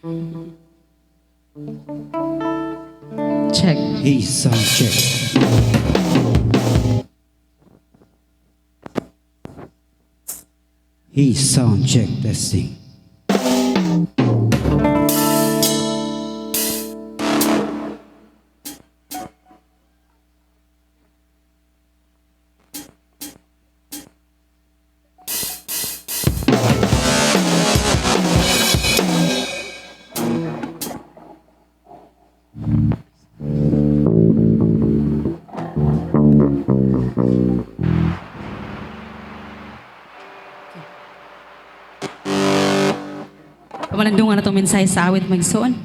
Check. Hey, sound check. Hey, sound check, testing. Pamalandungan na itong mensahe sa awit magsoon.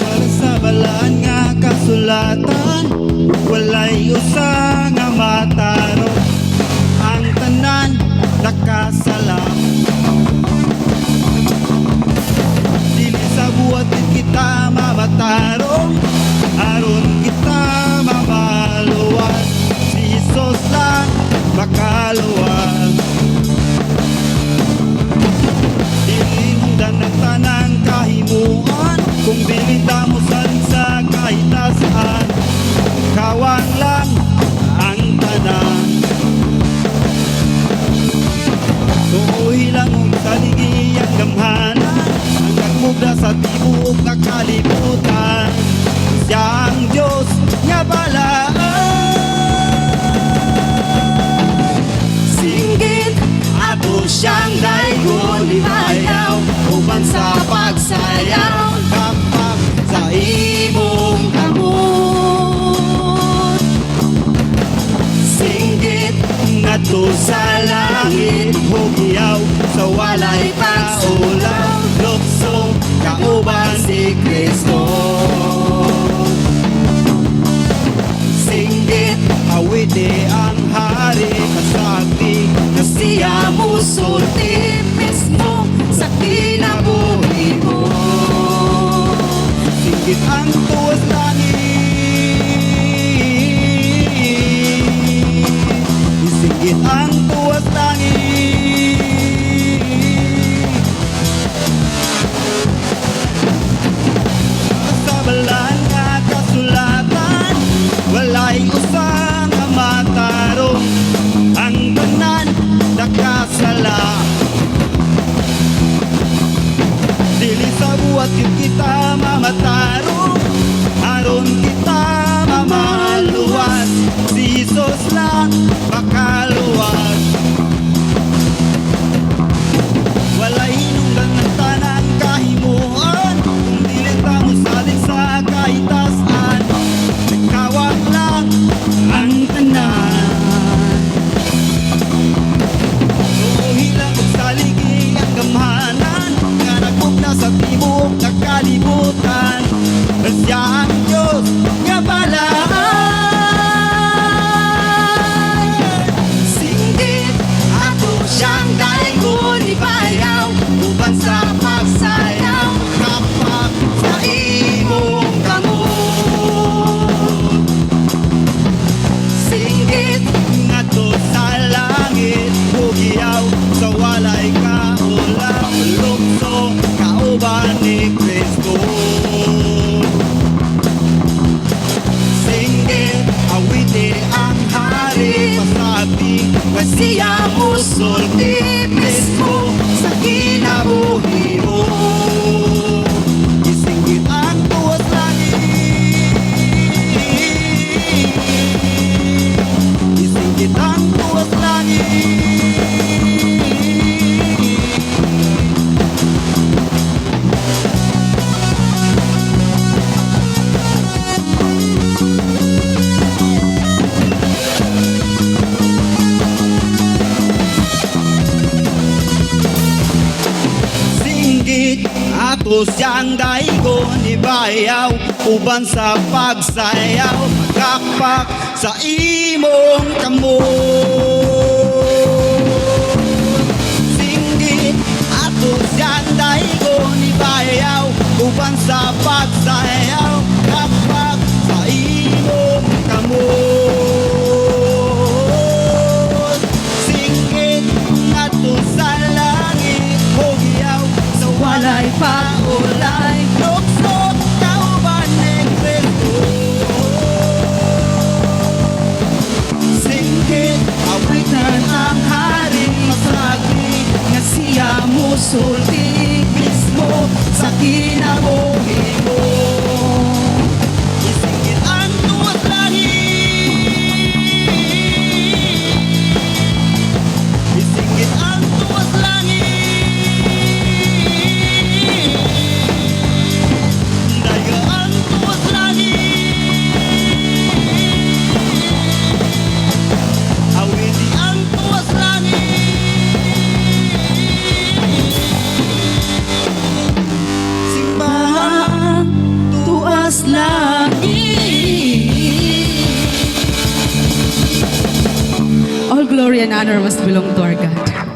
Para sa balaan nga kasulatan, walay usa nga matarong. Ang tanan nakasalam, dili sa buhat kita mamatarong, aron kita mamaluwas. Si Jesus lang makaluwas. Dili hundan ng tanang kahimuan, kung dili mo sa kahit nasaan. Kawang lang ang tanan. Tuoy lang ang saligi ang gamhanan, ang nagmugda sa tibok na kalibutan. Siya ang Diyos nga balaan. Singgit ato siyang daygon ibayaw, uban sa pagsayaw, Kapak sa imong kamot. Singgit ngato sa langit, hugiyaw sa walay paulaw. Lukso kauban si Kristo. singgit Awiti ang hari kasagdi na siya musulti mismo sa kinabuhi mo. Singgit ang tuwas langit, singgit ang tuwas langit. Sa balaan nga kasulatan, walay usang nga matarong. Ang tanan nakasala, dili sa buhat kita mamatarong, aron kita mamaluwas. Si Jesus lang makaluwas. Walay hinungdan ng tanang kahimuan, kung dili mo salit sa kahitasan. Nagkawang lang ang tanan. Hilang og saligi ang gamhanan, nga nagmugna sa tibok na kalibutan. Siya ang Diyos nga balaan. Singgit ato siyang daygon ibayaw, uban sa pagsayaw, Kapak sa imong kamot. Singgit ngato sa langit, hugiyaw sa walay kaulaw. Lukso kauban ni Kristo. Singgit awiti ang hari pasati, siya musulti mismo sa kinabuhi mo. Isinggit ang tuwas langit, isinggit ang tuwas langit. Singgit ato siyang daygon ibayaw, uban sa pagsayaw, magkapak sa imong kamot. uban sa pagsayaw kapag sa imong kamot. Singkit ngadto sa langit, hugiyaw sa walay paulay, luksot kauban ning Kristo. Singkit awitan ang haring masagdi, nga siya musulti mismo sa kinabuhi mo. Isingit ang tuwas langit, isingit ang tuwas langit, daga ang tuwas langit, awiti ang tuwas langit. Simbahan tuas langit. All glory and honor must belong to our God.